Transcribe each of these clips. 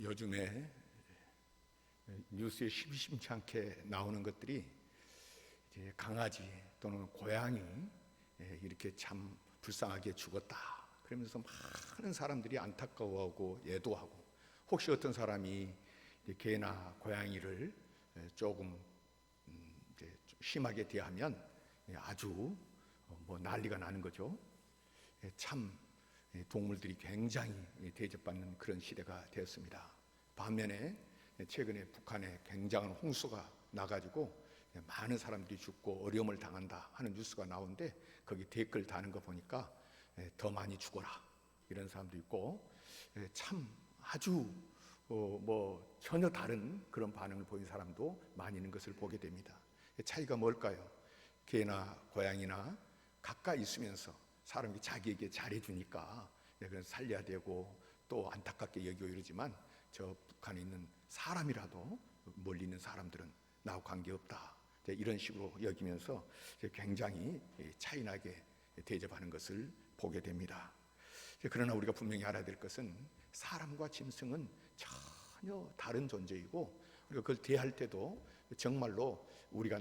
요즘에 뉴스에 심심찮게 나오는 것들이 이제 강아지 또는 고양이 이렇게 참 불쌍하게 죽었다 그러면서 많은 사람들이 안타까워하고 애도하고, 혹시 어떤 사람이 개나 고양이를 조금 이제 좀 심하게 대하면 아주 난리가 나는 거죠. 참 동물들이 굉장히 대접받는 그런 시대가 되었습니다. 반면에 최근에 북한에 굉장한 홍수가 나가지고 많은 사람들이 죽고 어려움을 당한다 하는 뉴스가 나오는데, 거기 댓글 다는 거 보니까 더 많이 죽어라 이런 사람도 있고, 참 아주 전혀 다른 그런 반응을 보인 사람도 많이 있는 것을 보게 됩니다. 차이가 뭘까요? 개나 고양이나 가까이 있으면서 사람이 자기에게 잘해주니까 그래서 살려야 되고 또 안타깝게 여기고 이러지만, 저 북한에 있는 사람이라도 멀리 있는 사람들은 나하고 관계없다 이런 식으로 여기면서 굉장히 차이나게 대접하는 것을 보게 됩니다. 그러나 우리가 분명히 알아야 될 것은, 사람과 짐승은 전혀 다른 존재이고, 우리가 그걸 대할 때도 정말로 우리가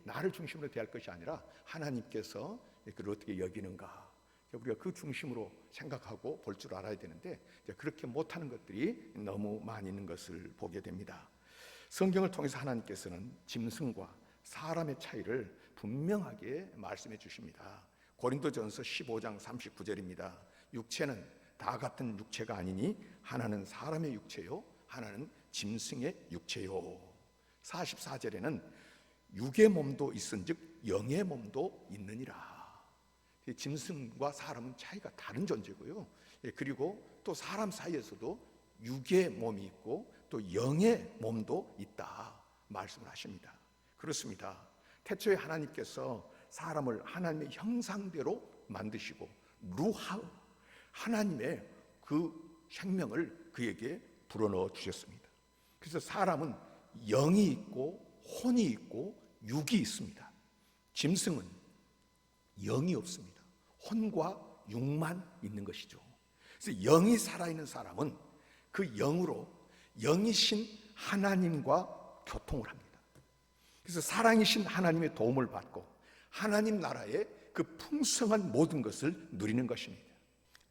나를 중심으로 대할 것이 아니라 하나님께서 그걸 어떻게 여기는가, 우리가 그 중심으로 생각하고 볼 줄 알아야 되는데, 그렇게 못하는 것들이 너무 많이 있는 것을 보게 됩니다. 성경을 통해서 하나님께서는 짐승과 사람의 차이를 분명하게 말씀해 주십니다. 고린도전서 15장 39절입니다. 육체는 다 같은 육체가 아니니 하나는 사람의 육체요 하나는 짐승의 육체요. 44절에는 육의 몸도 있은즉 영의 몸도 있느니라. 짐승과 사람은 차이가 다른 존재고요. 그리고 또 사람 사이에서도 육의 몸이 있고 또 영의 몸도 있다 말씀을 하십니다. 그렇습니다. 태초에 하나님께서 사람을 하나님의 형상대로 만드시고 루하, 하나님의 그 생명을 그에게 불어넣어 주셨습니다. 그래서 사람은 영이 있고 혼이 있고 육이 있습니다. 짐승은 영이 없습니다. 혼과 육만 있는 것이죠. 그래서 영이 살아있는 사람은 그 영으로 영이신 하나님과 교통을 합니다. 그래서 사랑이신 하나님의 도움을 받고 하나님 나라의 그 풍성한 모든 것을 누리는 것입니다.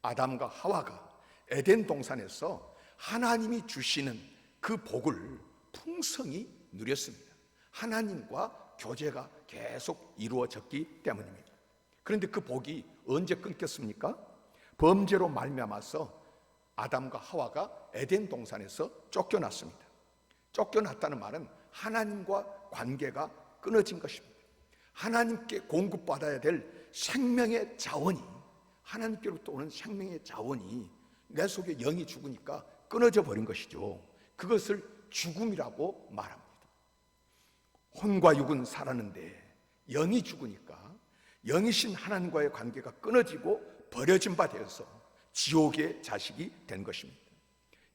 아담과 하와가 에덴 동산에서 하나님이 주시는 그 복을 풍성히 누렸습니다. 하나님과 교제가 계속 이루어졌기 때문입니다. 그런데 그 복이 언제 끊겼습니까? 범죄로 말미암아서 아담과 하와가 에덴 동산에서 쫓겨났습니다. 쫓겨났다는 말은 하나님과 관계가 끊어진 것입니다. 하나님께 공급받아야 될 생명의 자원이, 하나님께로부터 오는 생명의 자원이 내 속에 영이 죽으니까 끊어져 버린 것이죠. 그것을 죽음이라고 말합니다. 혼과 육은 살았는데 영이 죽으니까 영이신 하나님과의 관계가 끊어지고 버려진 바 되어서 지옥의 자식이 된 것입니다.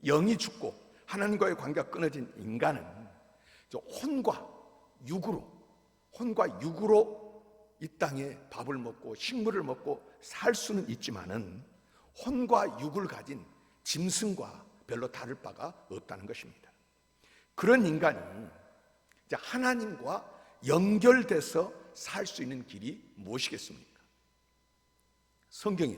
영이 죽고 하나님과의 관계가 끊어진 인간은 혼과 육으로 이 땅에 밥을 먹고 식물을 먹고 살 수는 있지만은 혼과 육을 가진 짐승과 별로 다를 바가 없다는 것입니다. 그런 인간이 이제 하나님과 연결돼서 살 수 있는 길이 무엇이겠습니까? 성경에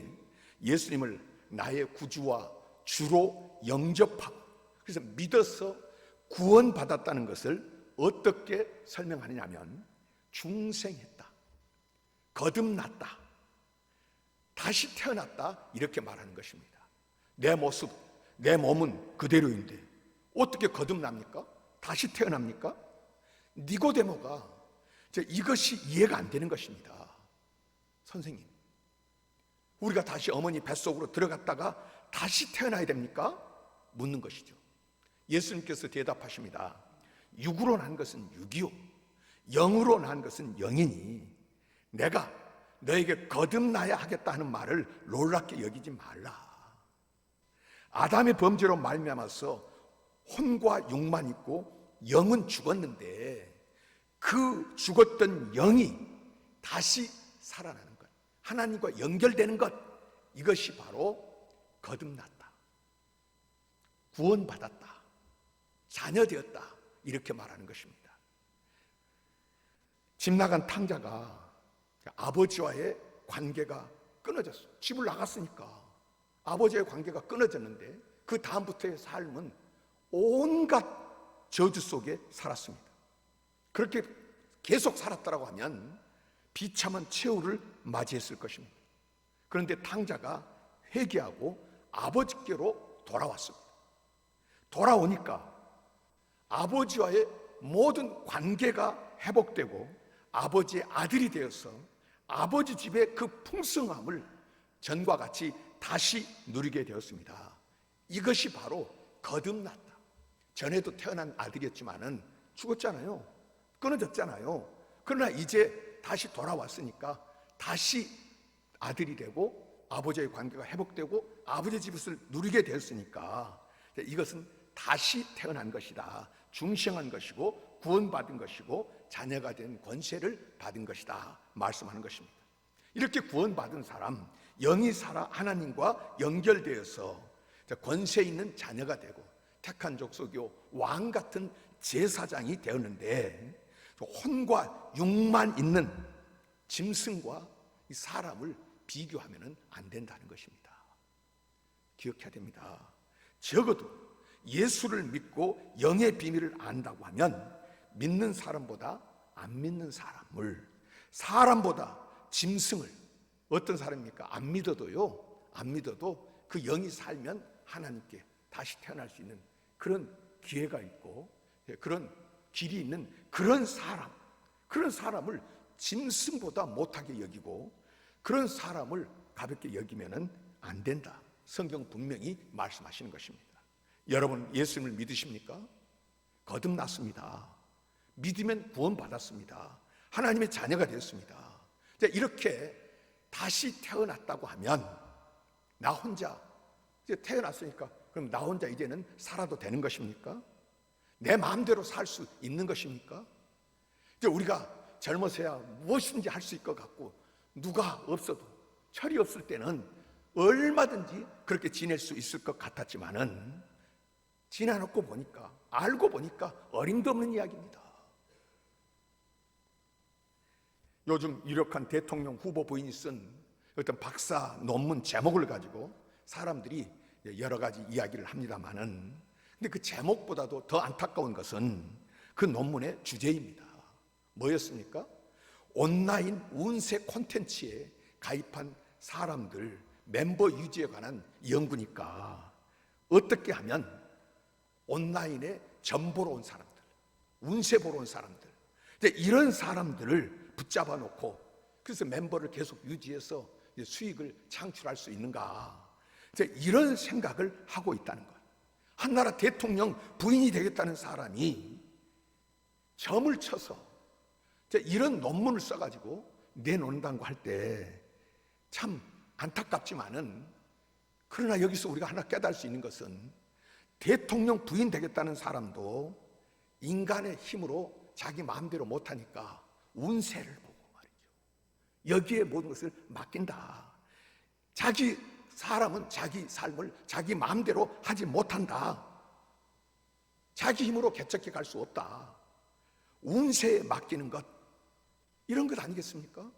예수님을 나의 구주와 주로 영접하고 그래서 믿어서 구원받았다는 것을 어떻게 설명하느냐면, 중생했다, 거듭났다, 다시 태어났다 이렇게 말하는 것입니다. 내 모습, 내 몸은 그대로인데 어떻게 거듭납니까? 다시 태어납니까? 니고데모가 이것이 이해가 안 되는 것입니다. 선생님, 우리가 다시 어머니 뱃속으로 들어갔다가 다시 태어나야 됩니까? 묻는 것이죠. 예수님께서 대답하십니다. 육으로 난 것은 육이요 영으로 난 것은 영이니 내가 너에게 거듭나야 하겠다 하는 말을 놀랍게 여기지 말라. 아담의 범죄로 말미암아서 혼과 육만 있고 영은 죽었는데 그 죽었던 영이 다시 살아나는 것, 하나님과 연결되는 것, 이것이 바로 거듭났다, 구원받았다, 자녀되었다, 이렇게 말하는 것입니다. 집 나간 탕자가 아버지와의 관계가 끊어졌어. 집을 나갔으니까 아버지의 관계가 끊어졌는데 그 다음부터의 삶은 온갖 저주 속에 살았습니다. 그렇게 계속 살았다고 하면 비참한 최후를 맞이했을 것입니다. 그런데 탕자가 회개하고 아버지께로 돌아왔습니다. 돌아오니까 아버지와의 모든 관계가 회복되고 아버지의 아들이 되어서 아버지 집의 그 풍성함을 전과 같이 다시 누리게 되었습니다. 이것이 바로 거듭났다. 전에도 태어난 아들이었지만은 죽었잖아요. 끊어졌잖아요. 그러나 이제 다시 돌아왔으니까 다시 아들이 되고 아버지의 관계가 회복되고 아버지 집을 누리게 되었으니까 이것은 다시 태어난 것이다, 중생한 것이고 구원받은 것이고 자녀가 된 권세를 받은 것이다 말씀하는 것입니다. 이렇게 구원받은 사람, 영이 살아 하나님과 연결되어서 권세 있는 자녀가 되고 택한 족속이요 왕 같은 제사장이 되었는데, 혼과 육만 있는 짐승과 이 사람을 비교하면 안 된다는 것입니다. 기억해야 됩니다. 적어도 예수를 믿고 영의 비밀을 안다고 하면 믿는 사람보다 안 믿는 사람보다 짐승을, 어떤 사람입니까? 안 믿어도 그 영이 살면 하나님께 다시 태어날 수 있는 그런 기회가 있고 그런 길이 있는 그런 사람을 짐승보다 못하게 여기고 그런 사람을 가볍게 여기면 안 된다. 성경 분명히 말씀하시는 것입니다. 여러분, 예수님을 믿으십니까? 거듭났습니다. 믿으면 구원받았습니다. 하나님의 자녀가 되었습니다. 이렇게 다시 태어났다고 하면 나 혼자 이제 태어났으니까 그럼 나 혼자 이제는 살아도 되는 것입니까? 내 마음대로 살 수 있는 것입니까? 이제 우리가 젊어서야 무엇인지 할 수 있을 것 같고 누가 없어도 철이 없을 때는 얼마든지 그렇게 지낼 수 있을 것 같았지만은 지나놓고 보니까, 알고 보니까 어림도 없는 이야기입니다. 요즘 유력한 대통령 후보 부인이 쓴 어떤 박사 논문 제목을 가지고 사람들이 여러 가지 이야기를 합니다만은, 근데 그 제목보다도 더 안타까운 것은 그 논문의 주제입니다. 뭐였습니까? 온라인 운세 콘텐츠에 가입한 사람들 멤버 유지에 관한 연구니까 어떻게 하면 온라인에 점 보러 온 사람들, 운세 보러 온 사람들, 이런 사람들을 붙잡아 놓고 그래서 멤버를 계속 유지해서 수익을 창출할 수 있는가, 이런 생각을 하고 있다는 거예요. 한 나라 대통령 부인이 되겠다는 사람이 점을 쳐서 이런 논문을 써가지고 내놓는다고 할 때 참 안타깝지만은, 그러나 여기서 우리가 하나 깨달을 수 있는 것은 대통령 부인 되겠다는 사람도 인간의 힘으로 자기 마음대로 못하니까 운세를 보고 말이죠. 여기에 모든 것을 맡긴다. 사람은 자기 삶을 자기 마음대로 하지 못한다. 자기 힘으로 개척해 갈 수 없다. 운세에 맡기는 것, 이런 것 아니겠습니까?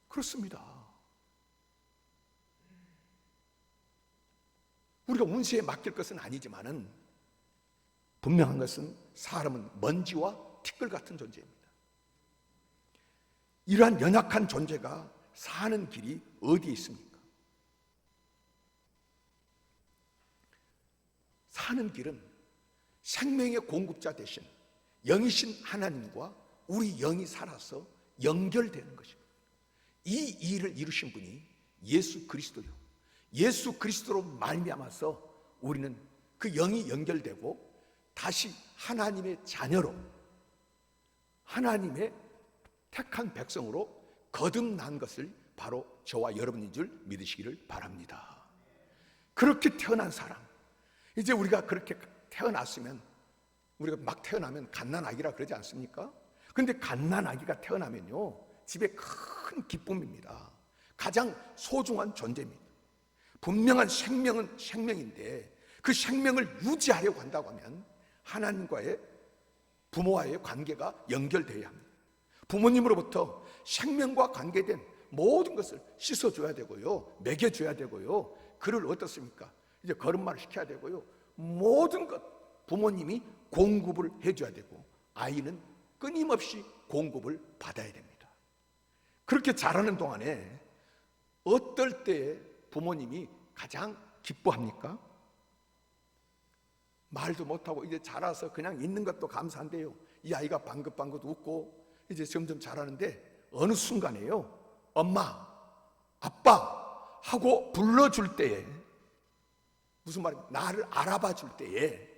그렇습니다. 우리가 운세에 맡길 것은 아니지만은 분명한 것은 사람은 먼지와 티끌 같은 존재입니다. 이러한 연약한 존재가 사는 길이 어디에 있습니까? 사는 길은 생명의 공급자 대신 영이신 하나님과 우리 영이 살아서 연결되는 것입니다. 이 일을 이루신 분이 예수 그리스도요. 예수 그리스도로 말미암아서 우리는 그 영이 연결되고 다시 하나님의 자녀로, 하나님의 택한 백성으로 거듭난 것을 바로 저와 여러분인 줄 믿으시기를 바랍니다. 그렇게 태어난 사람, 이제 우리가 그렇게 태어났으면, 우리가 막 태어나면 갓난아기라 그러지 않습니까? 그런데 갓난아기가 태어나면요, 집에 큰 기쁨입니다. 가장 소중한 존재입니다. 분명한 생명은 생명인데 그 생명을 유지하려고 한다고 하면 하나님과의 부모와의 관계가 연결되어야 합니다. 부모님으로부터 생명과 관계된 모든 것을 씻어줘야 되고요, 먹여줘야 되고요, 그를 어떻습니까? 이제 걸음마를 시켜야 되고요, 모든 것 부모님이 공급을 해줘야 되고 아이는 끊임없이 공급을 받아야 됩니다. 그렇게 자라는 동안에 어떨 때에 부모님이 가장 기뻐합니까? 말도 못하고 이제 자라서 그냥 있는 것도 감사한데요, 이 아이가 방긋방긋 웃고 이제 점점 자라는데 어느 순간에요, 엄마, 아빠 하고 불러줄 때에, 무슨 말입니까? 나를 알아봐 줄 때에,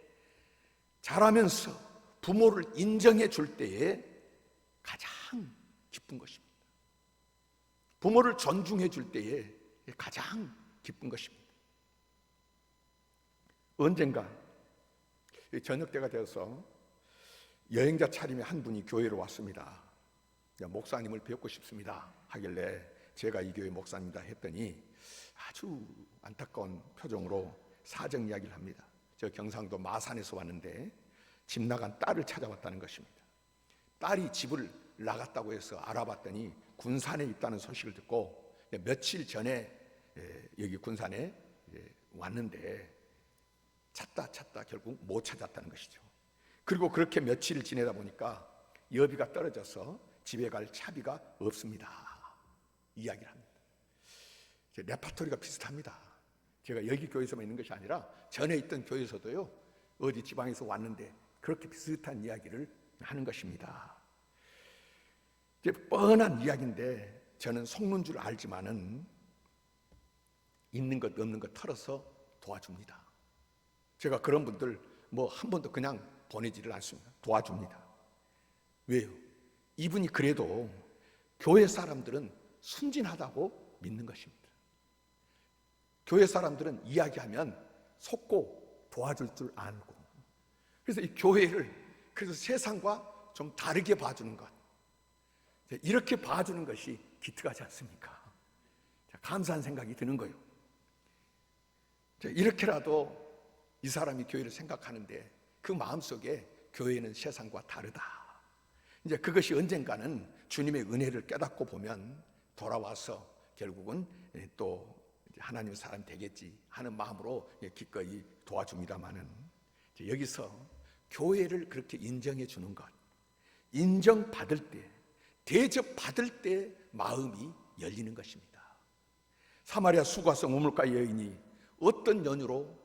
자라면서 부모를 인정해 줄 때에 가장 기쁜 것입니다. 부모를 존중해 줄 때에 가장 기쁜 것입니다. 언젠가 저녁 때가 되어서 여행자 차림의 한 분이 교회로 왔습니다. 목사님을 뵙고 싶습니다 하길래 제가 이 교회 목사입니다 했더니 아주 안타까운 표정으로 사정 이야기를 합니다. 저 경상도 마산에서 왔는데 집 나간 딸을 찾아왔다는 것입니다. 딸이 집을 나갔다고 해서 알아봤더니 군산에 있다는 소식을 듣고 며칠 전에 여기 군산에 왔는데 찾다 결국 못 찾았다는 것이죠. 그리고 그렇게 며칠을 지내다 보니까 여비가 떨어져서 집에 갈 차비가 없습니다 이야기를 합니다. 레파토리가 비슷합니다. 제가 여기 교회에서만 있는 것이 아니라 전에 있던 교회에서도요, 어디 지방에서 왔는데 그렇게 비슷한 이야기를 하는 것입니다. 이제 뻔한 이야기인데 저는 속는 줄 알지만은 있는 것 없는 것 털어서 도와줍니다. 제가 그런 분들 한 번도 그냥 보내지를 않습니다. 도와줍니다. 왜요? 이분이 그래도 교회 사람들은 순진하다고 믿는 것입니다. 교회 사람들은 이야기하면 속고 도와줄 줄 알고, 그래서 이 교회를 그래서 세상과 좀 다르게 봐주는 것, 이렇게 봐주는 것이 기특하지 않습니까? 감사한 생각이 드는 거예요. 이렇게라도 이 사람이 교회를 생각하는데 그 마음속에 교회는 세상과 다르다, 이제 그것이 언젠가는 주님의 은혜를 깨닫고 보면 돌아와서 결국은 또 하나님의 사람 되겠지 하는 마음으로 기꺼이 도와줍니다마는, 여기서 교회를 그렇게 인정해 주는 것, 인정받을 때, 대접받을 때 마음이 열리는 것입니다. 사마리아 수가성 우물가 여인이 어떤 연유로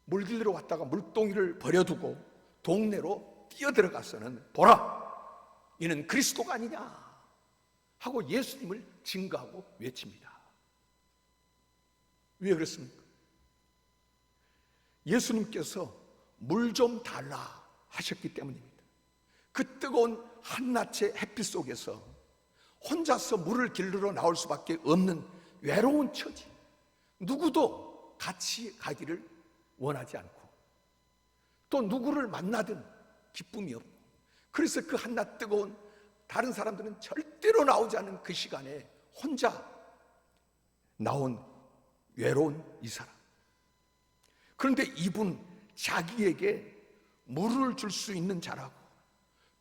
물길로 왔다가 물동이를 버려두고 동네로 뛰어들어가서는 보라, 이는 그리스도가 아니냐 하고 예수님을 증거하고 외칩니다. 왜 그렇습니까? 예수님께서 물 좀 달라 하셨기 때문입니다. 그 뜨거운 한낮의 햇빛 속에서 혼자서 물을 길르러 나올 수밖에 없는 외로운 처지, 누구도 같이 가기를 원하지 않고 또 누구를 만나든 기쁨이 없고, 그래서 그 한낮 뜨거운, 다른 사람들은 절대로 나오지 않는 그 시간에 혼자 나온 외로운 이 사람. 그런데 이분 자기에게 물을 줄 수 있는 자라고,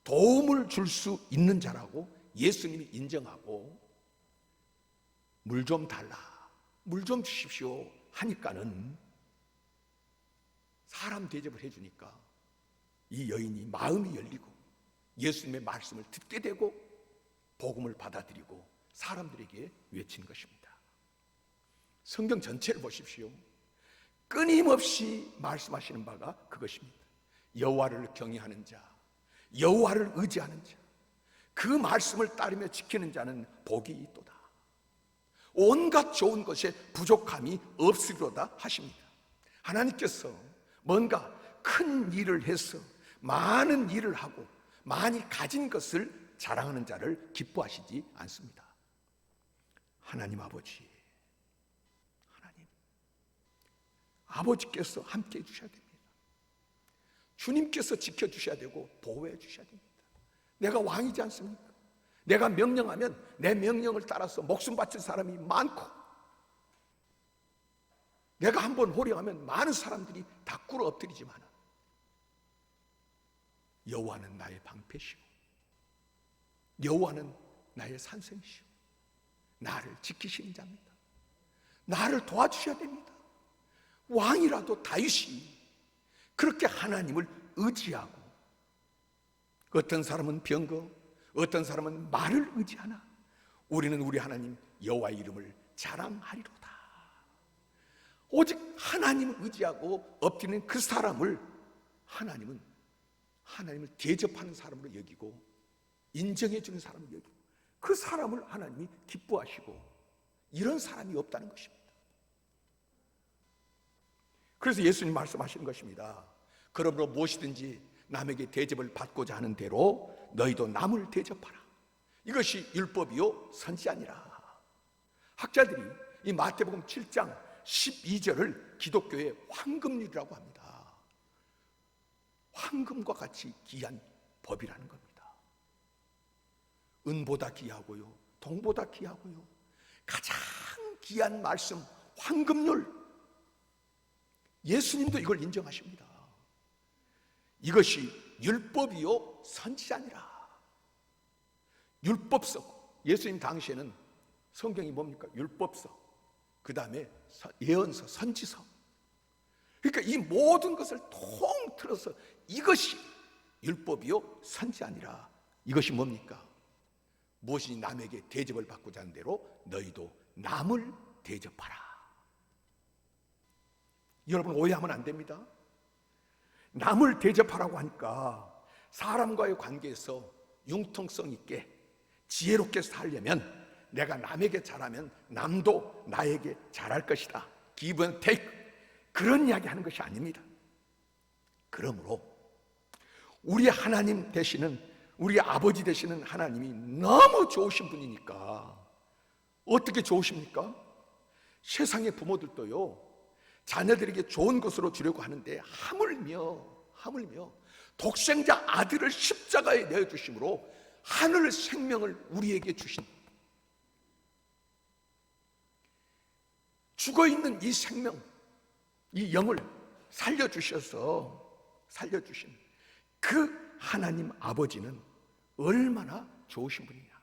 도움을 줄 수 있는 자라고 예수님이 인정하고 물 좀 달라, 물 좀 주십시오 하니까는, 사람 대접을 해주니까 이 여인이 마음이 열리고 예수님의 말씀을 듣게 되고 복음을 받아들이고 사람들에게 외치는 것입니다. 성경 전체를 보십시오. 끊임없이 말씀하시는 바가 그것입니다. 여호와를 경외하는 자, 여호와를 의지하는 자, 그 말씀을 따르며 지키는 자는 복이 있도다. 온갖 좋은 것에 부족함이 없으리로다 하십니다. 하나님께서 뭔가 큰 일을 해서 많은 일을 하고 많이 가진 것을 자랑하는 자를 기뻐하시지 않습니다. 하나님 아버지, 아버지께서 함께 해주셔야 됩니다. 주님께서 지켜주셔야 되고 보호해 주셔야 됩니다. 내가 왕이지 않습니까? 내가 명령하면 내 명령을 따라서 목숨 바칠 사람이 많고, 내가 한번 호령하면 많은 사람들이 다 꿇어 엎드리지만 여호와는 나의 방패시고 여호와는 나의 산성이시고 나를 지키시는 자입니다. 나를 도와주셔야 됩니다. 왕이라도 다윗이 그렇게 하나님을 의지하고, 어떤 사람은 병거, 어떤 사람은 말을 의지하나 우리는 우리 하나님 여호와의 이름을 자랑하리로다. 오직 하나님을 의지하고 엎드리는 그 사람을 하나님은 하나님을 대접하는 사람으로 여기고 인정해 주는 사람으로 여기고 그 사람을 하나님이 기뻐하시고, 이런 사람이 없다는 것입니다. 그래서 예수님 말씀하시는 것입니다. 그러므로 무엇이든지 남에게 대접을 받고자 하는 대로 너희도 남을 대접하라. 이것이 율법이요 선지자니라. 학자들이 이 마태복음 7장 12절을 기독교의 황금률이라고 합니다. 황금과 같이 귀한 법이라는 겁니다. 은보다 귀하고요, 동보다 귀하고요, 가장 귀한 말씀 황금률. 예수님도 이걸 인정하십니다. 이것이 율법이요 선지자니라. 율법서, 예수님 당시에는 성경이 뭡니까? 율법서, 그 다음에 예언서, 선지서. 그러니까 이 모든 것을 통틀어서 이것이 율법이요 선지자니라. 이것이 뭡니까? 무엇이 남에게 대접을 받고자 하는 대로 너희도 남을 대접하라. 여러분, 오해하면 안 됩니다. 남을 대접하라고 하니까 사람과의 관계에서 융통성 있게 지혜롭게 살려면 내가 남에게 잘하면 남도 나에게 잘할 것이다. Give and take, 그런 이야기 하는 것이 아닙니다. 그러므로 우리 하나님 되시는, 우리 아버지 되시는 하나님이 너무 좋으신 분이니까 어떻게 좋으십니까? 세상의 부모들도요, 자녀들에게 좋은 것으로 주려고 하는데 하물며 독생자 아들을 십자가에 내어주심으로 하늘 생명을 우리에게 주신, 죽어있는 이 생명, 이 영을 살려주신 그 하나님 아버지는 얼마나 좋으신 분이냐.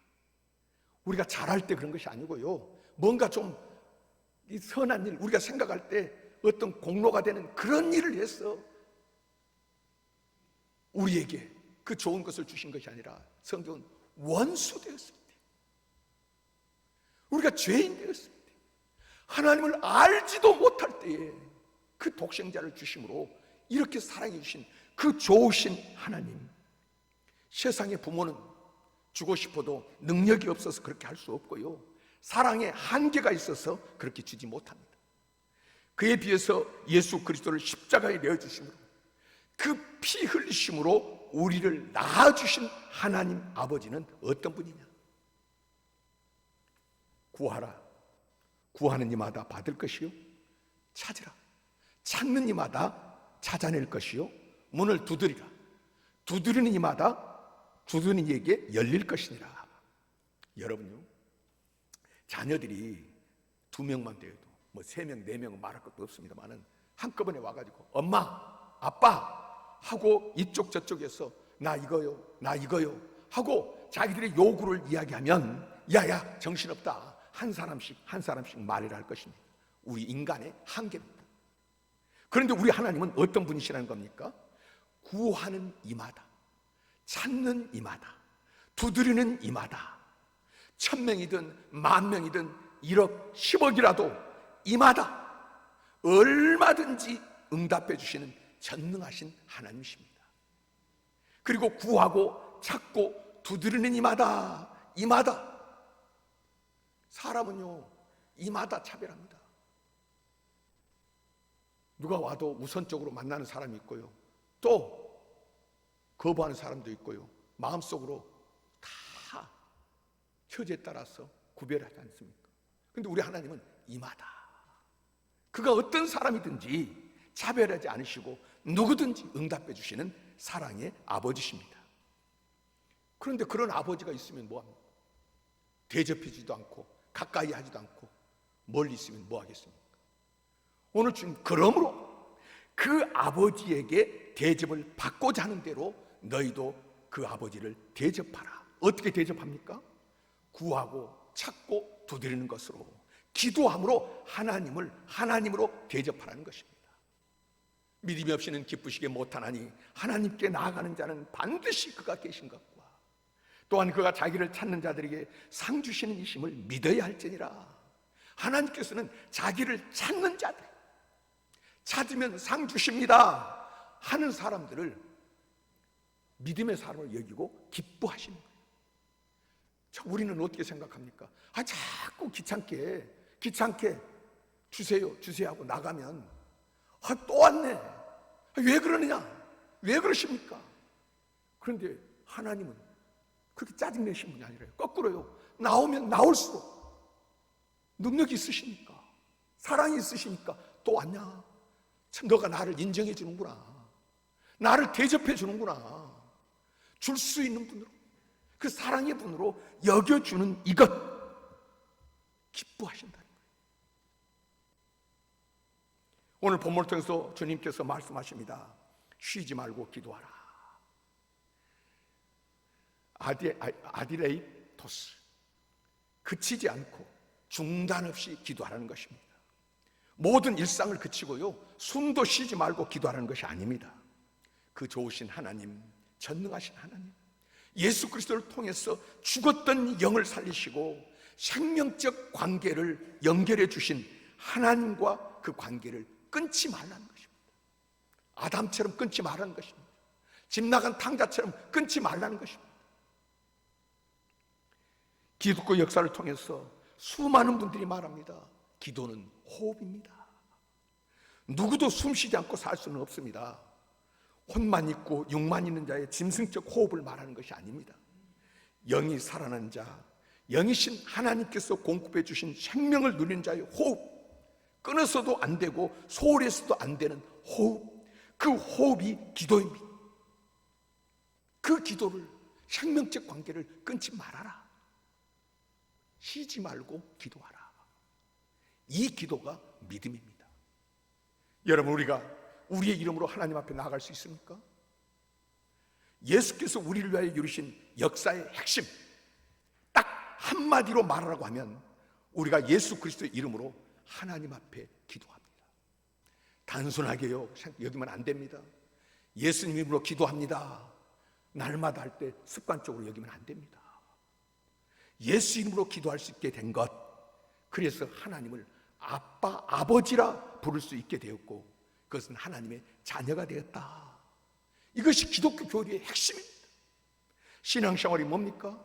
우리가 잘할 때 그런 것이 아니고요, 뭔가 좀 이 선한 일, 우리가 생각할 때 어떤 공로가 되는 그런 일을 해서 우리에게 그 좋은 것을 주신 것이 아니라, 성경은 원수 되었을 때, 우리가 죄인 되었을 때, 하나님을 알지도 못할 때에 그 독생자를 주심으로 이렇게 사랑해 주신 그 좋으신 하나님. 세상의 부모는 주고 싶어도 능력이 없어서 그렇게 할 수 없고요, 사랑에 한계가 있어서 그렇게 주지 못합니다. 그에 비해서 예수 그리스도를 십자가에 내어주심으로, 그 피 흘리심으로 우리를 낳아주신 하나님 아버지는 어떤 분이냐. 구하라, 구하는 이마다 받을 것이요, 찾으라, 찾는 이마다 찾아낼 것이요, 문을 두드리라, 두드리는 이마다 두드리는 이에게 열릴 것이니라. 여러분요, 자녀들이 2명만 되어도 뭐 3명, 4명은 말할 것도 없습니다만은 한꺼번에 와가지고 엄마, 아빠 하고 이쪽 저쪽에서 나 이거요, 나 이거요 하고 자기들의 요구를 이야기하면 야야 정신없다, 한 사람씩 말을 할 것입니다. 우리 인간의 한계입니다. 그런데 우리 하나님은 어떤 분이시라는 겁니까? 구하는 이마다, 찾는 이마다, 두드리는 이마다, 1000명이든 10,000명이든 1억 10억이라도 이마다 얼마든지 응답해 주시는 전능하신 하나님이십니다. 그리고 구하고 찾고 두드리는 이마다, 사람은요 이마다 차별합니다. 누가 와도 우선적으로 만나는 사람이 있고요, 또 거부하는 사람도 있고요, 마음속으로 다 처지에 따라서 구별하지 않습니까? 근데 우리 하나님은 이마다, 그가 어떤 사람이든지 차별하지 않으시고 누구든지 응답해 주시는 사랑의 아버지십니다. 그런데 그런 아버지가 있으면 뭐합니까? 대접해주지도 않고 가까이 하지도 않고 멀리 있으면 뭐 하겠습니까? 오늘 주님, 그러므로 그 아버지에게 대접을 받고자 하는 대로 너희도 그 아버지를 대접하라. 어떻게 대접합니까? 구하고 찾고 두드리는 것으로, 기도함으로 하나님을 하나님으로 대접하라는 것입니다. 믿음이 없이는 기쁘시게 못하나니 하나님께 나아가는 자는 반드시 그가 계신 것과 또한 그가 자기를 찾는 자들에게 상 주시는 이심을 믿어야 할지니라. 하나님께서는 자기를 찾는 자들, 찾으면 상 주십니다 하는 사람들을 믿음의 사람을 여기고 기뻐하시는 거예요. 자, 우리는 어떻게 생각합니까? 자꾸 귀찮게 주세요 하고 나가면 또 왔네. 왜 그러느냐? 왜 그러십니까? 그런데 하나님은 그렇게 짜증내신 분이 아니라요. 거꾸로요. 나오면 나올수록 능력이 있으시니까, 사랑이 있으시니까 또 왔냐? 참, 너가 나를 인정해 주는구나. 나를 대접해 주는구나. 줄 수 있는 분으로, 그 사랑의 분으로 여겨주는 이것, 기뻐하신다는 거예요. 오늘 본문을 통해서 주님께서 말씀하십니다. 쉬지 말고 기도하라. 아디레이토스, 그치지 않고 중단 없이 기도하라는 것입니다. 모든 일상을 그치고요, 숨도 쉬지 말고 기도하라는 것이 아닙니다. 그 좋으신 하나님, 전능하신 하나님, 예수 그리스도를 통해서 죽었던 영을 살리시고 생명적 관계를 연결해 주신 하나님과 그 관계를 끊지 말라는 것입니다. 아담처럼 끊지 말라는 것입니다. 집 나간 탕자처럼 끊지 말라는 것입니다. 기독교 역사를 통해서 수많은 분들이 말합니다. 기도는 호흡입니다. 누구도 숨쉬지 않고 살 수는 없습니다. 혼만 있고 육만 있는 자의 짐승적 호흡을 말하는 것이 아닙니다. 영이 살아난 자, 영이신 하나님께서 공급해 주신 생명을 누리는 자의 호흡, 끊어서도 안 되고 소홀해서도 안 되는 호흡, 그 호흡이 기도입니다. 그 기도를, 생명적 관계를 끊지 말아라. 쉬지 말고 기도하라. 이 기도가 믿음입니다. 여러분, 우리가 우리의 이름으로 하나님 앞에 나아갈 수 있습니까? 예수께서 우리를 위하여 이루신 역사의 핵심, 딱 한마디로 말하라고 하면 우리가 예수 그리스도의 이름으로 하나님 앞에 기도합니다. 단순하게요 여기면 안 됩니다. 예수님 이름으로 기도합니다, 날마다 할 때 습관적으로 여기면 안 됩니다. 예수 이름으로 기도할 수 있게 된 것, 그래서 하나님을 아빠, 아버지라 부를 수 있게 되었고, 그것은 하나님의 자녀가 되었다. 이것이 기독교 교리의 핵심입니다. 신앙생활이 뭡니까?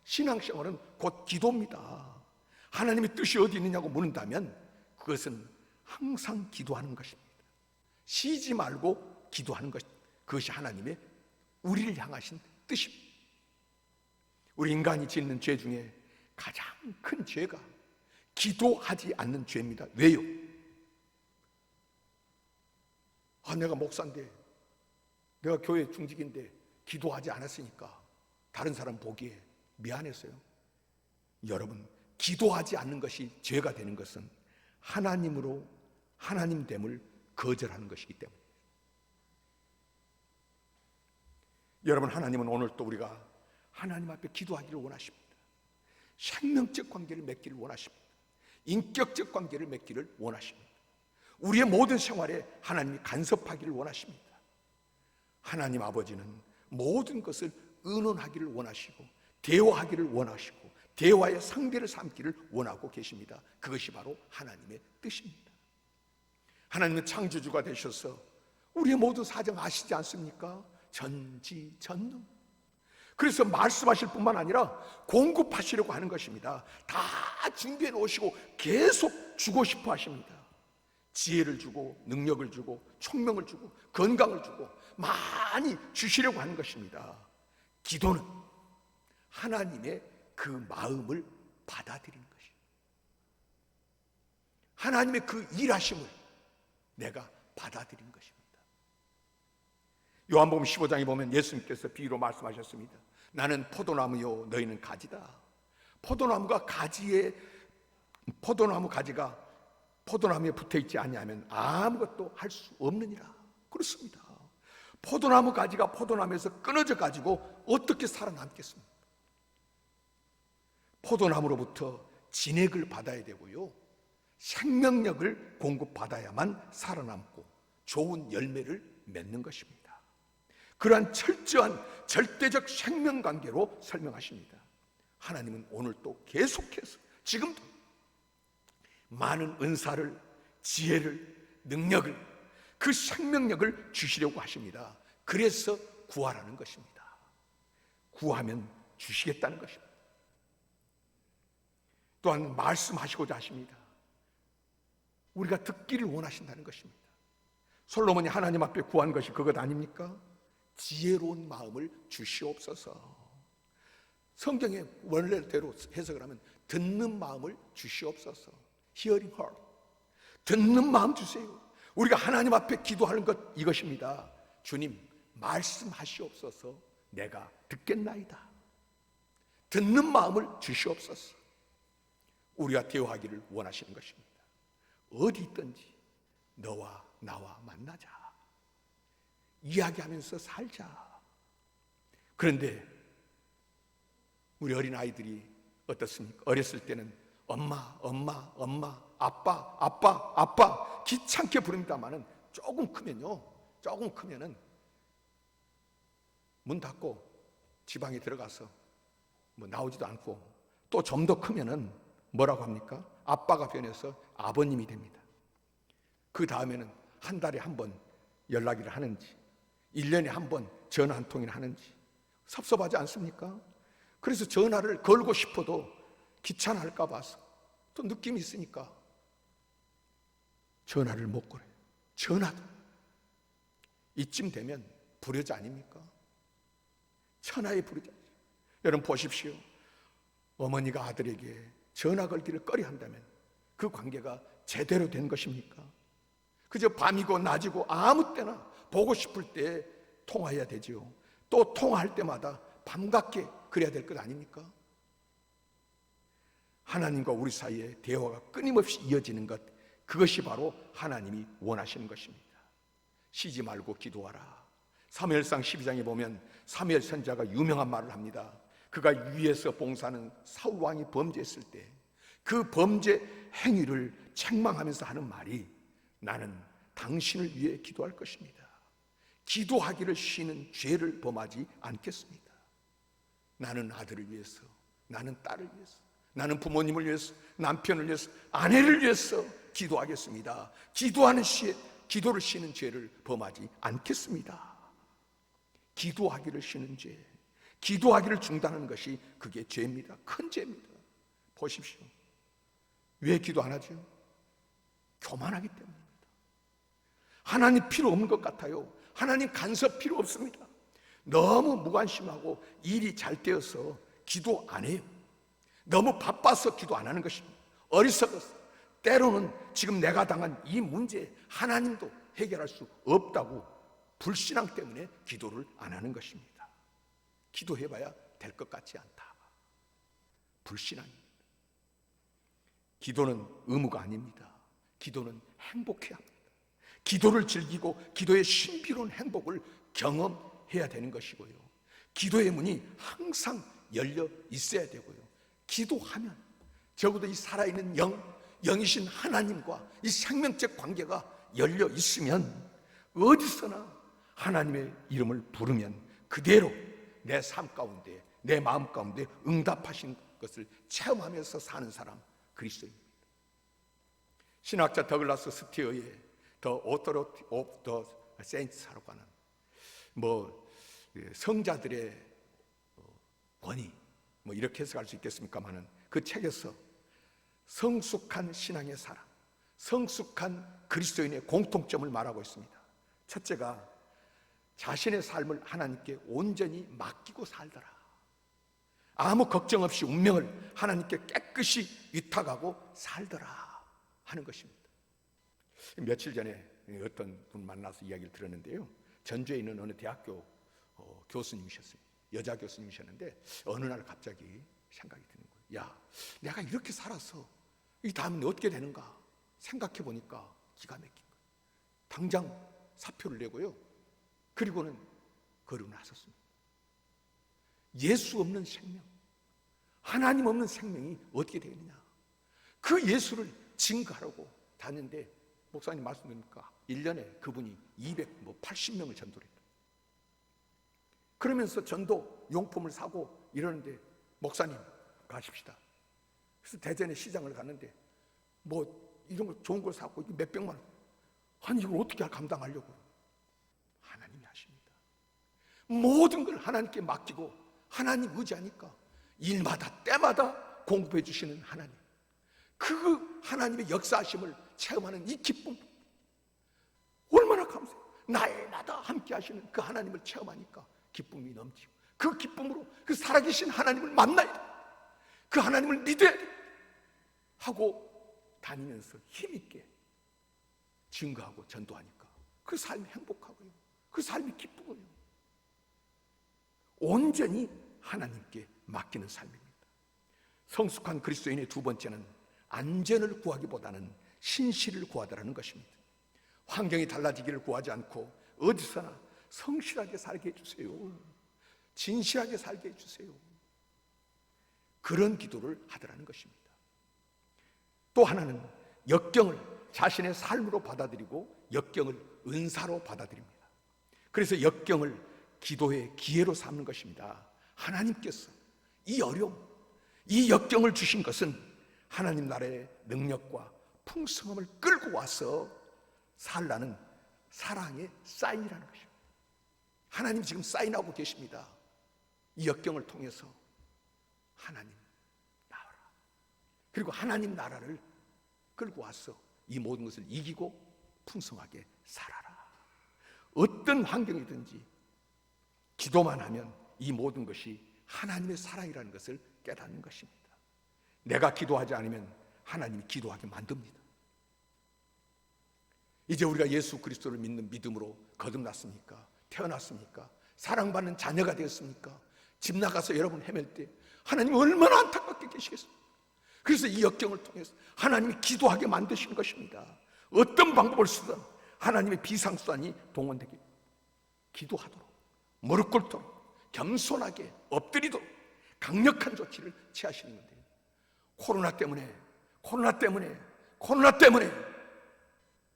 신앙생활은 곧 기도입니다. 하나님의 뜻이 어디 있느냐고 묻는다면 그것은 항상 기도하는 것입니다. 쉬지 말고 기도하는 것, 그것이 하나님의 우리를 향하신 뜻입니다. 우리 인간이 짓는 죄 중에 가장 큰 죄가 기도하지 않는 죄입니다. 왜요? 내가 목사인데, 내가 교회 중직인데 기도하지 않았으니까 다른 사람 보기에 미안했어요. 여러분, 기도하지 않는 것이 죄가 되는 것은 하나님으로 하나님됨을 거절하는 것이기 때문에. 여러분, 하나님은 오늘 또 우리가 하나님 앞에 기도하기를 원하십니다. 생명적 관계를 맺기를 원하십니다. 인격적 관계를 맺기를 원하십니다. 우리의 모든 생활에 하나님이 간섭하기를 원하십니다. 하나님 아버지는 모든 것을 의논하기를 원하시고, 대화하기를 원하시고, 대화의 상대를 삼기를 원하고 계십니다. 그것이 바로 하나님의 뜻입니다. 하나님은 창조주가 되셔서 우리의 모든 사정 아시지 않습니까? 전지전능. 그래서 말씀하실 뿐만 아니라 공급하시려고 하는 것입니다. 다 준비해 놓으시고 계속 주고 싶어 하십니다. 지혜를 주고, 능력을 주고, 총명을 주고, 건강을 주고 많이 주시려고 하는 것입니다. 기도는 하나님의 그 마음을 받아들이는 것이에요. 하나님의 그 일하심을 내가 받아들이는 것입니다. 요한복음 15장에 보면 예수님께서 비유로 말씀하셨습니다. 나는 포도나무요, 너희는 가지다. 포도나무 가지가 포도나무에 붙어있지 아니하면 아무것도 할 수 없느니라. 그렇습니다. 포도나무 가지가 포도나무에서 끊어져 가지고 어떻게 살아남겠습니까? 포도나무로부터 진액을 받아야 되고요, 생명력을 공급받아야만 살아남고 좋은 열매를 맺는 것입니다. 그러한 철저한 절대적 생명관계로 설명하십니다. 하나님은 오늘 또 계속해서 지금도 많은 은사를, 지혜를, 능력을, 그 생명력을 주시려고 하십니다. 그래서 구하라는 것입니다. 구하면 주시겠다는 것입니다. 또한 말씀하시고자 하십니다. 우리가 듣기를 원하신다는 것입니다. 솔로몬이 하나님 앞에 구한 것이 그것 아닙니까? 지혜로운 마음을 주시옵소서. 성경의 원래대로 해석을 하면 듣는 마음을 주시옵소서. Hearing heart. 듣는 마음 주세요. 우리가 하나님 앞에 기도하는 것 이것입니다. 주님, 말씀하시옵소서. 내가 듣겠나이다. 듣는 마음을 주시옵소서. 우리가 대화하기를 원하시는 것입니다. 어디 있든지 너와 나와 만나자. 이야기하면서 살자. 그런데 우리 어린아이들이 어떻습니까? 어렸을 때는 엄마, 엄마, 엄마, 아빠, 아빠, 아빠 귀찮게 부릅니다마는 조금 크면은 문 닫고 지방에 들어가서 뭐 나오지도 않고, 또 좀 더 크면은 뭐라고 합니까? 아빠가 변해서 아버님이 됩니다. 그 다음에는 한 달에 한 번 연락을 하는지, 1년에 한 번 전화 한 통이나 하는지 섭섭하지 않습니까? 그래서 전화를 걸고 싶어도 귀찮아할까 봐서, 또 느낌이 있으니까 전화를 못 걸어요. 전화도 이쯤 되면 불효자 아닙니까? 천하의 불효자. 여러분 보십시오. 어머니가 아들에게 전화 걸기를 꺼려한다면 그 관계가 제대로 된 것입니까? 그저 밤이고 낮이고 아무 때나 보고 싶을 때 통화해야 되지요. 또 통화할 때마다 반갑게 그래야 될 것 아닙니까? 하나님과 우리 사이에 대화가 끊임없이 이어지는 것, 그것이 바로 하나님이 원하시는 것입니다. 쉬지 말고 기도하라. 사무엘상 12장에 보면 사무엘 선지자가 유명한 말을 합니다. 그가 위에서 봉사하는 사울 왕이 범죄했을 때 그 범죄 행위를 책망하면서 하는 말이, 나는 당신을 위해 기도할 것입니다. 기도하기를 쉬는 죄를 범하지 않겠습니다. 나는 아들을 위해서, 나는 딸을 위해서, 나는 부모님을 위해서, 남편을 위해서, 아내를 위해서 기도하겠습니다. 기도하는 시에 기도를 쉬는 죄를 범하지 않겠습니다. 기도하기를 쉬는 죄, 기도하기를 중단하는 것이 그게 죄입니다. 큰 죄입니다. 보십시오. 왜 기도 안 하죠? 교만하기 때문입니다. 하나님 필요 없는 것 같아요. 하나님 간섭 필요 없습니다. 너무 무관심하고 일이 잘 되어서 기도 안 해요. 너무 바빠서 기도 안 하는 것입니다. 어리석어서. 때로는 지금 내가 당한 이 문제 하나님도 해결할 수 없다고 불신앙 때문에 기도를 안 하는 것입니다. 기도해봐야 될 것 같지 않다. 불신앙입니다. 기도는 의무가 아닙니다. 기도는 행복해야 합니다. 기도를 즐기고 기도의 신비로운 행복을 경험해야 되는 것이고요, 기도의 문이 항상 열려 있어야 되고요, 기도하면 적어도 이 살아있는 영이신 하나님과 이 생명적 관계가 열려 있으면 어디서나 하나님의 이름을 부르면 그대로 내 삶 가운데, 내 마음 가운데 응답하신 것을 체험하면서 사는 사람, 그리스도입니다. 신학자 더글라스 스티어의 The Authority of the Saints라고 하는 성자들의 권위, 이렇게 해석할 수 있겠습니까마는, 그 책에서 성숙한 신앙의 사람, 성숙한 그리스도인의 공통점을 말하고 있습니다. 첫째가 자신의 삶을 하나님께 온전히 맡기고 살더라. 아무 걱정 없이 운명을 하나님께 깨끗이 위탁하고 살더라 하는 것입니다. 며칠 전에 어떤 분 만나서 이야기를 들었는데요, 전주에 있는 어느 대학교 교수님이셨어요. 여자 교수님이셨는데 어느 날 갑자기 생각이 드는 거예요. 야, 내가 이렇게 살아서 이 다음에 어떻게 되는가? 생각해 보니까 기가 막힌 거예요. 당장 사표를 내고요. 그리고는 거리로 나섰습니다. 예수 없는 생명, 하나님 없는 생명이 어떻게 되느냐? 그 예수를 증거하라고 다녔는데 목사님 말씀드립니까? 1년에 그분이 280명을 전도를 했다. 그러면서 전도 용품을 사고 이러는데 목사님 가십시다. 그래서 대전에 시장을 갔는데 뭐 이런 거 좋은 걸 사고 몇백만 원. 아니 이걸 어떻게 감당하려고? 하나님이 하십니다. 모든 걸 하나님께 맡기고 하나님 의지하니까 일마다 때마다 공급해 주시는 하나님, 그 하나님의 역사하심을 체험하는 이 기쁨 얼마나 감사해요. 날마다 함께 하시는 그 하나님을 체험하니까 기쁨이 넘치고, 그 기쁨으로 그 살아계신 하나님을 만나야 돼, 그 하나님을 믿어야 돼 하고 다니면서 힘있게 증거하고 전도하니까 그 삶이 행복하고요, 그 삶이 기쁘고요, 온전히 하나님께 맡기는 삶입니다. 성숙한 그리스도인의 두 번째는 안전을 구하기보다는 신실을 구하다라는 것입니다. 환경이 달라지기를 구하지 않고 어디서나 성실하게 살게 해주세요, 진실하게 살게 해주세요, 그런 기도를 하더라는 것입니다. 또 하나는 역경을 자신의 삶으로 받아들이고 역경을 은사로 받아들입니다. 그래서 역경을 기도의 기회로 삼는 것입니다. 하나님께서 이 어려움, 이 역경을 주신 것은 하나님 나라의 능력과 풍성함을 끌고 와서 살라는 사랑의 사인이라는 것입니다. 하나님 지금 사인하고 계십니다. 이 역경을 통해서 하나님 나와라. 그리고 하나님 나라를 끌고 와서 이 모든 것을 이기고 풍성하게 살아라. 어떤 환경이든지 기도만 하면 이 모든 것이 하나님의 사랑이라는 것을 깨닫는 것입니다. 내가 기도하지 않으면 하나님이 기도하게 만듭니다. 이제 우리가 예수 그리스도를 믿는 믿음으로 거듭났습니까? 태어났습니까? 사랑받는 자녀가 되었습니까? 집 나가서 여러분 헤맬 때 하나님이 얼마나 안타깝게 계시겠습니까? 그래서 이 역경을 통해서 하나님이 기도하게 만드신 것입니다. 어떤 방법을 쓰든 하나님의 비상수단이 동원되게 기도하도록, 무릎 꿇도록, 겸손하게 엎드리도록 강력한 조치를 취하시는 건데요. 코로나 때문에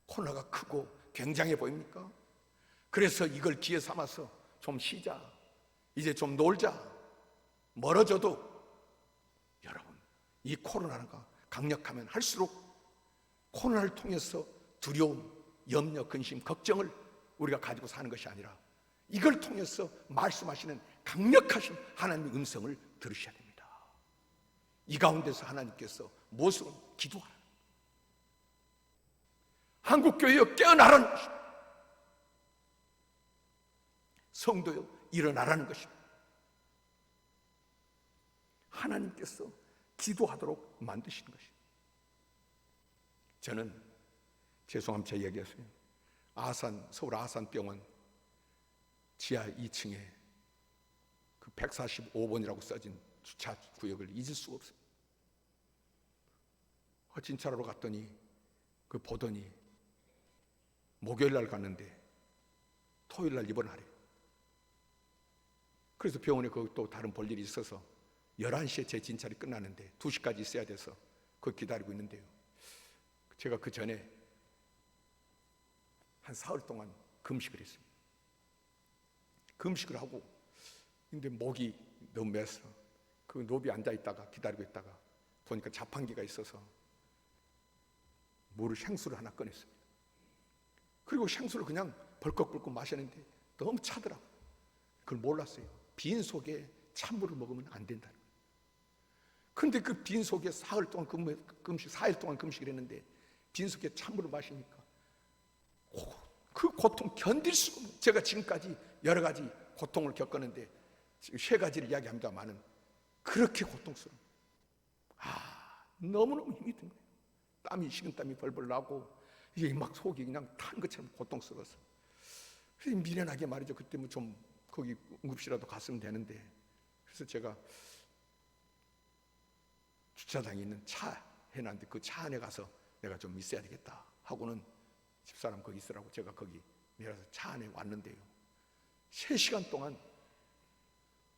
코로나가 크고 굉장해 보입니까? 그래서 이걸 기회 삼아서 좀 쉬자, 이제 좀 놀자, 멀어져도 여러분, 이 코로나가 강력하면 할수록 코로나를 통해서 두려움, 염려, 근심, 걱정을 우리가 가지고 사는 것이 아니라 이걸 통해서 말씀하시는 강력하신 하나님의 음성을 들으셔야 됩니다. 이 가운데서 하나님께서 무엇으로? 기도하라. 한국교회여 깨어나라는 것입니다. 성도여 일어나라는 것입니다. 하나님께서 기도하도록 만드시는 것입니다. 저는 죄송합니다, 제 얘기했어요. 서울 아산병원 지하 2층에 그 145번이라고 써진 주차 구역을 잊을 수가 없어요. 진찰하러 갔더니 그 보더니 목요일 날 갔는데 토요일 날 입원하래. 그래서 병원에 또 다른 볼 일이 있어서 11시에 제 진찰이 끝나는데 2시까지 있어야 돼서 그걸 기다리고 있는데요, 제가 그 전에 한 사흘 동안 금식을 했습니다. 금식을 하고 근데 목이 너무 메서 그 노비에 앉아있다가 기다리고 있다가 보니까 자판기가 있어서 물을 생수를 하나 꺼냈습니다. 그리고 생수를 그냥 벌컥벌컥 마셨는데 너무 차더라고요. 그걸 몰랐어요. 빈속에 찬물을 먹으면 안 된다는 거예요. 근데 그 빈속에 사흘 동안 4일 동안 금식을 했는데 빈속에 찬물을 마시니까 그 고통 견딜 수 없는, 제가 지금까지 여러 가지 고통을 겪었는데 지금 3가지를 이야기합니다만은 그렇게 고통스러운, 너무너무 힘이 든 거예요. 식은땀이 벌벌 나고 이게 막 속이 그냥 탄 것처럼 고통스러워서, 그래서 미련하게 말이죠, 그때 뭐 좀 거기 응급실이라도 갔으면 되는데, 그래서 제가 주차장에 있는 차 해놨는데 그 차 안에 가서 내가 좀 있어야 되겠다 하고는 집사람 거기 있으라고 제가 거기 내려서 차 안에 왔는데요, 3시간 동안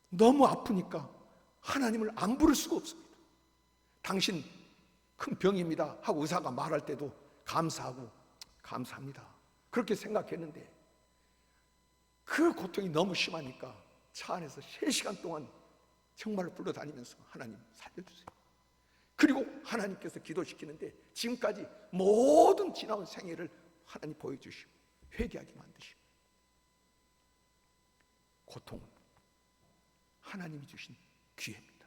너무 아프니까 하나님을 안 부를 수가 없습니다. 당신 큰 병입니다 하고 의사가 말할 때도 감사하고 감사합니다 그렇게 생각했는데, 그 고통이 너무 심하니까 차 안에서 3시간 동안 정말로 불러다니면서 하나님 살려주세요. 그리고 하나님께서 기도시키는데 지금까지 모든 지나온 생애를 하나님 보여주시고 회개하게 만드시고, 고통은 하나님이 주신 기회입니다.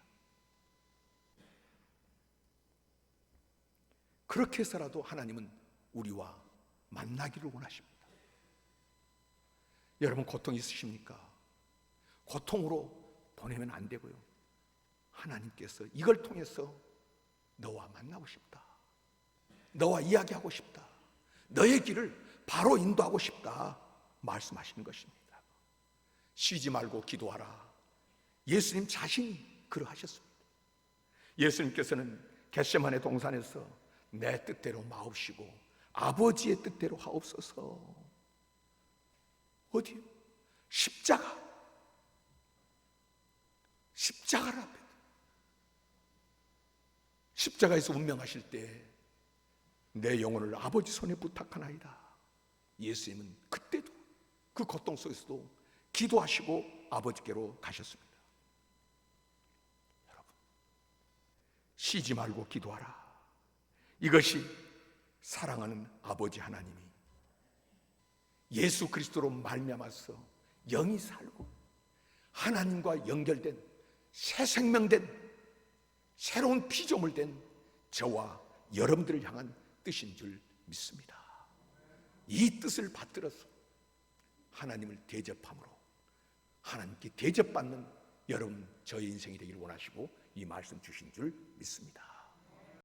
그렇게 해서라도 하나님은 우리와 만나기를 원하십니다. 여러분 고통 있으십니까? 고통으로 보내면 안 되고요, 하나님께서 이걸 통해서 너와 만나고 싶다, 너와 이야기하고 싶다, 너의 길을 바로 인도하고 싶다 말씀하시는 것입니다. 쉬지 말고 기도하라. 예수님 자신이 그러하셨습니다. 예수님께서는 겟세마네 동산에서 내 뜻대로 마옵시고 아버지의 뜻대로 하옵소서. 어디요? 십자가를 앞에, 십자가에서 운명하실 때 내 영혼을 아버지 손에 부탁하나이다. 예수님은 그때도 그 고통 속에서도 기도하시고 아버지께로 가셨습니다. 여러분, 쉬지 말고 기도하라. 이것이 사랑하는 아버지 하나님이 예수 그리스도로 말미암아서 영이 살고 하나님과 연결된 새 생명된 새로운 피조물 된 저와 여러분들을 향한 뜻인 줄 믿습니다. 이 뜻을 받들어서 하나님을 대접함으로 하나님께 대접받는 여러분 저의 인생이 되기를 원하시고 이 말씀 주신 줄 믿습니다.